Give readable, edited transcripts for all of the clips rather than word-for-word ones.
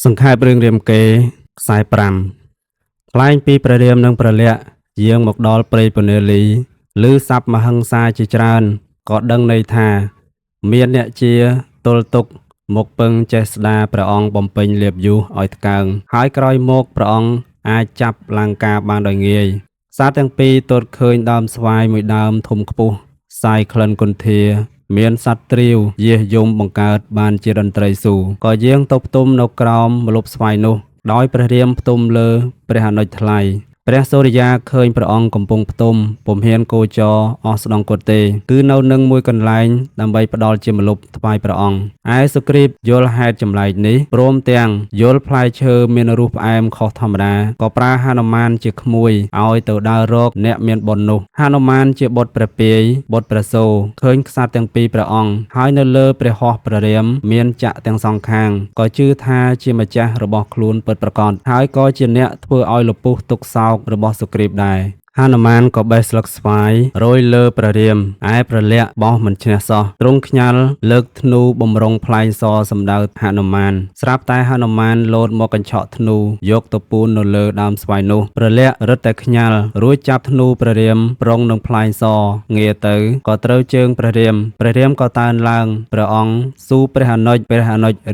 សង្ខេបរឿងរាមកេរ្តិ៍ខ្សែ5ថ្លែងពីព្រះរាមនិងព្រះលក្សណ៍យាងមកដល់ព្រៃពនេលីឮស័ព្ទមហិង្សាជាច្រើនក៏ដឹងន័យថាមានអ្នកជាទល់ទុកមកពឹងចេះស្ដាព្រះអង្គបំពេញលៀបយុះឲ្យថ្កើងហើយក្រោយមកព្រះអង្គអាចចាប់លង្កាបានដោយងាយសត្វទាំងពីរទតឃើញដើមស្វាយមួយដើមធំខ្ពស់សាយក្លិនគន្ធាមានសត្វត្រាវយាសយំបង្កើតបានជាតន្ត្រីស៊ូក៏យាងទៅផ្ទុំនៅក្រោមម្លប់ស្វាយនោះដោយព្រះរាមផ្ទុំលើព្រះអនុជថ្លៃព្រះសូរិយាឃើញព្រះអង្គកំពុងផ្ទុំពុំហ៊ានគោចរអស់ស្ដង់គត់ទេគឺនៅនឹងមួយកន្លែងដើម្បីផ្ដល់ជាម្លប់ថ្វាយព្រះអង្គឯសុគ្រីពយល់ហេតុចម្លែកនេះព្រមទាំងយល់ផ្លែឈើមានរសផ្អែមខុសធម្មតាក៏ប្រើហនុមានជាក្មួយឲ្យទៅដើររកអ្នកមានបុណ្យនោះហនុមានជាបុត្រព្រះពាយបុត្រព្រះសូរឃើញក្សត្រទាំងពីរព្រះអង្គហើយនៅលើព្រះហស្ថព្រះរាមមានចក្រទាំងសងខាងក៏ជឿថាជាម្ចាស់របស់ខ្លួនពិតប្រាកដហើយក៏ជាអ្នកធ្វើឲ្យលពុះទុកសោករបស់សុគ្រីពដែរហនុមានក៏បេះស្លឹកស្វាយរយលើព្រះរាមឯព្រះលក្សណ៍បោះមិនឈ្នះសោះទ្រង់ខ្ញាល់លើកធ្នូបំរុងផ្លែងសសម្ដៅហនុមានស្រាប់តែហនុមានលោតមកកញ្ឆក់ធ្នូយកទៅពូននៅលើដើមស្វាយនោះព្រះលក្សណ៍រឹតតែខ្ញាល់រួចចាប់ធ្នូព្រះរាមប្រុងនឹងផ្លែងសងាទៅក៏ត្រូវជើងព្រះរាមក៏តើនឡើងព្រះអង្គស៊ូព្រះអនុជ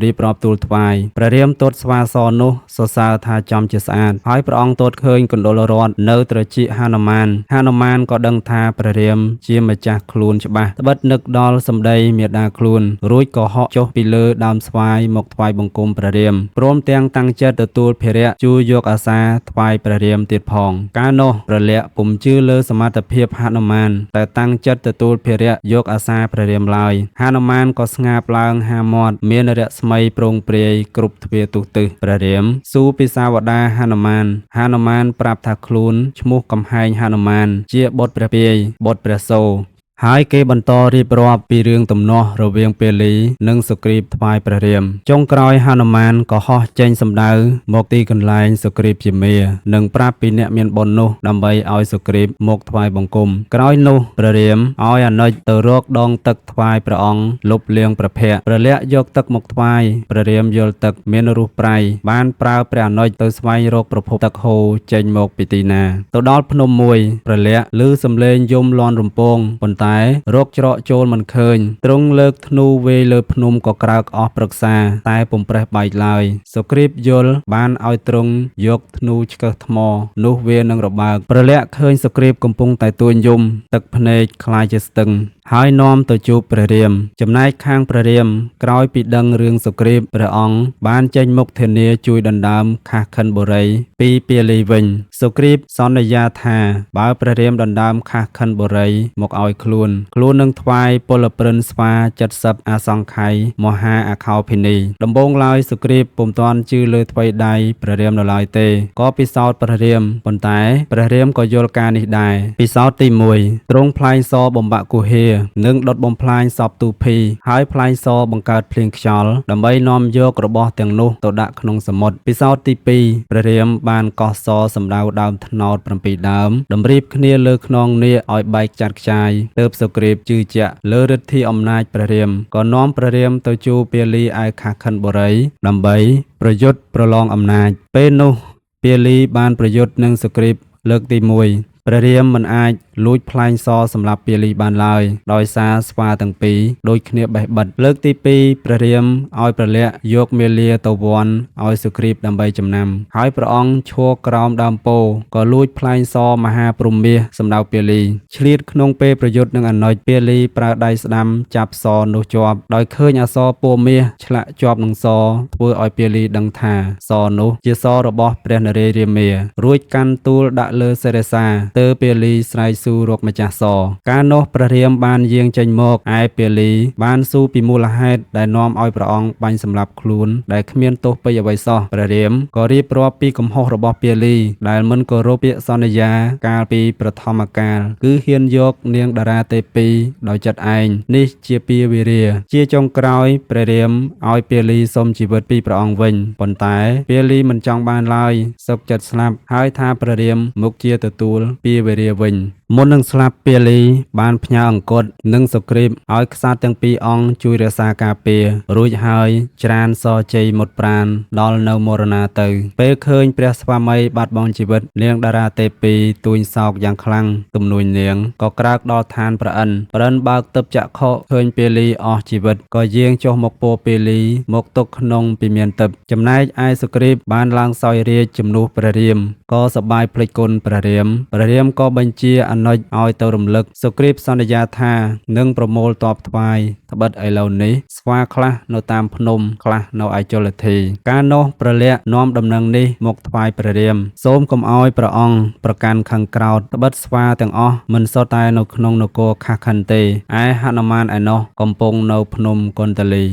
រៀបរាប់ទូលថ្វាយព្រះរាមទតស្វាសនោះសរសើរថាចំជាស្អាតហើយព្រះអង្គទតឃើញកណ្ដុលរតនៅត្រចៀកហនុមានក៏ដឹងថាព្រះរាមជាម្ចាស់ខ្លួនច្បាស់ត្បិតនឹកដល់សម្ដីមេដាខ្លួនរួចក៏ហក់ចុះពីលើដើមស្វាយមកថ្វាយបង្គំព្រះរាមព្រមទាំងតាំងចិត្តទទួលភារៈជួយយកអាសាថ្វាយព្រះរាមទៀតផងកាលនោះព្រះលក្សណ៍ពុំជឿលើសមត្ថភាពហនុមានតែតាំងចិត្តទទួលភារៈយកអាសាព្រះរាមឡើយហនុមានក៏ស្ងាបឡើងហាមាត់មានរស្មីប្រងព្រាយគ្រប់ទ្វារទិសព្រះរាមស៊ូពិសាវតាហនុមានប្រាប់ថាខ្លួនឈ្មោះកំហែងហនុមានជាបុត្រព្រះពាយបុត្រព្រះសូរហើយគេបន្តរៀបរាប់ពីរឿងទំនាស់រវាងពាលីនិងសុគ្រីពថ្វាយព្រះរាមចុងក្រោយហនុមានក៏ហោះចេញសម្ដៅមកទីកន្លែងសុគ្រីពជាមេនិងប្រាប់ពីអ្នកមានបុណ្យនោះដើម្បីឲ្យសុគ្រីពមកថ្វាយបង្គំក្រោយនោះព្រះរាមឲ្យអនុជទៅរកដងទឹកថ្វាយព្រះអង្គលុបលាងព្រះភ័ក្ត្រព្រះលក្សណ៍យកទឹកមកថ្វាយព្រះរាមយល់ទឹកមានរសប្រៃបានប្រើព្រះអនុជទៅស្វែងរកប្រភពទឹកហូរចេញមកពីទីណាទៅដល់ភ្នំមួយព្រះលក្សណ៍ឮសំឡេងយំលាន់រំពងប៉ុន្តែរកច្រកចូលមិនឃើញទ្រង់លើកធ្នូវេលើភ្នំក៏ក្រើកអស់ព្រឹក្សាតែពុំប្រេះបែកឡើយសុគ្រីពយល់បានឲ្យទ្រង់យកធ្នូឆ្កឹះថ្មនោះវានឹងរបើកព្រះលក្សណ៍ឃើញសុគ្រីពកំពុងតែទួញយំទឹកភ្នែកខ្លាយជាស្ទឹងហើយនាំទៅជួបព្រះរាមចំណែកខាងព្រះរាមក្រោយពីដឹងរឿងសុគ្រីពព្រះអង្គបានចេញមុខធានាជួយដណ្ដើមខាស់ខិនបុរីពីពាលីវិញសុគ្រីពសន្យាថាបើព្រះរាមដណ្ដើមខាស់ខិនបុរីមកឲ្យខ្លួននឹងថ្វាយពលព្រិនស្វា70អសង្ខ័យមហាអខោភិនីដំបូងឡើយសុគ្រីពពុំទាន់ជឿលើថ្វីដៃព្រះរាមនៅឡើយទេក៏ពិសោធន៍ព្រះរាមប៉ុន្តែព្រះរាមក៏យល់ការនេះដែរពិសោធន៍ទី1ទ្រង់ផ្លែងសបំបាក់គុហានិងដុតបំផ្លាញសពទូភីហើយផ្លែងសបង្កើតភ្លៀងខ្យល់ដើម្បីនាំយករបស់ទាំងនោះទៅដាក់ក្នុងសមុទ្រពិសោធន៍ទី2ព្រះរាមបានកោះសសម្ដៅដើមត្នោត7ដើមតម្រៀបគ្នាលើខ្នងនាគឲ្យបែកចាត់ខ្ចាយទើបសុគ្រីពជឿជាក់លើឫទ្ធិអំណាចព្រះរាមក៏នាំព្រះរាមទៅជួបពាលីឯខាស់ខិនបុរីដើម្បីប្រយុទ្ធប្រឡងអំណាចពេលនោះពាលីបានប្រយុទ្ធនឹងសុគ្រីពលើកទី1ព្រះរាមមិនអាចលួចផ្លែងសសម្រាប់ពាលីបានឡើយដោយសារស្វាទាំងពីរដូចគ្នាបេះបិទលើកទី2ព្រះរាមឲ្យព្រះលក្សណ៍យកមាលាទៅវាន់ឲ្យសុគ្រីពដើម្បីចំណាំហើយព្រះអង្គឈរក្រោមដើមពោធិ៍ក៏លួចផ្លែងសមហាព្រហ្មមាសសម្ដៅពាលីឆ្លៀតក្នុងពេលប្រយុទ្ធនឹងអនុជពាលីប្រើដៃស្ដាំចាប់សនោះជាប់ដោយឃើញអក្សរពណ៌មាសឆ្លាក់ជាប់នឹងសធ្វើឲ្យពាលីដឹងថាសនោះជាសរបស់ព្រះនរេរាមារួចកាន់ទូលដាក់លើសិរសាទើបពាលីស្រែកស៊ូរកម្ចាស់សកាលនោះព្រះរាមបានយាងចេញមកឯពាលីបានស៊ូពីមូលហេតុដែលនាំឲ្យព្រះអង្គបាញ់សម្លាប់ខ្លួនដែលគ្មានទោសពេយអ្វីសោះព្រះរាមក៏រៀបរាប់ពីកំហុសរបស់ពាលីដែលមិនគោរពពាក្យសន្យាកាលពីប្រធមកាលគឺហ៊ានយកនាងតារាទេពីដោយចិត្តឯងនេះជាពាវារាជាចុងក្រោយព្រះរាមឲ្យពាលីសុំជីវិតពីព្រះអង្គវិញប៉ុន្តែពាលីមិនចង់បានឡើយសុខចិត្តស្លាប់ហើយថាព្រះរាមមុខជាទទួលពាវារាវិញ មុននឹងស្លាប់ពាលីបានផ្ញើអង្គត់និងសុគ្រីពឲ្យក្សត្រទាំងពីរអង្គជួយរក្សាការពាររួចហើយច្រានសជ័យមុតប្រាណដល់នៅមរណាទៅពេលឃើញព្រះស្វាមីបាត់បង់ជីវិតនាងតារាទេពីទួញសោកយ៉ាងខ្លាំងទំនួញនាងក៏ក្រើកដល់ឋានព្រះឥន្ទព្រះឥន្ទបើកទិព្វចក្ខុឃើញពាលីអស់ជីវិតក៏យាងចុះមកពោពាលីមកទុកក្នុងពិមានទិព្វចំណែកឯសុគ្រីពបានឡើងសោយរាជជំនួសព្រះរាមក៏សប្បាយភ្លេចគុណព្រះរាមក៏បញ្ជាអនុជឲ្យទៅរំលឹកសុគ្រីពសន្យាថានឹងប្រមូលទ័ពថ្វាយត្បិតឥឡូវនេះស្វាខ្លះនៅតាមភ្នំខ្លះនៅឯជលធីកាលនោះព្រះលក្សណ៍នាំដំណឹងនេះមកថ្វាយព្រះរាមសូមកុំឲ្យព្រះអង្គប្រកាន់ខឹងក្រោធត្បិតស្វាទាំងអស់មិនសុទ្ធតែនៅក្នុងនគរខាស់ខិនទេឯហនុមានឯណោះកំពុងនៅភ្នំគន្ទលី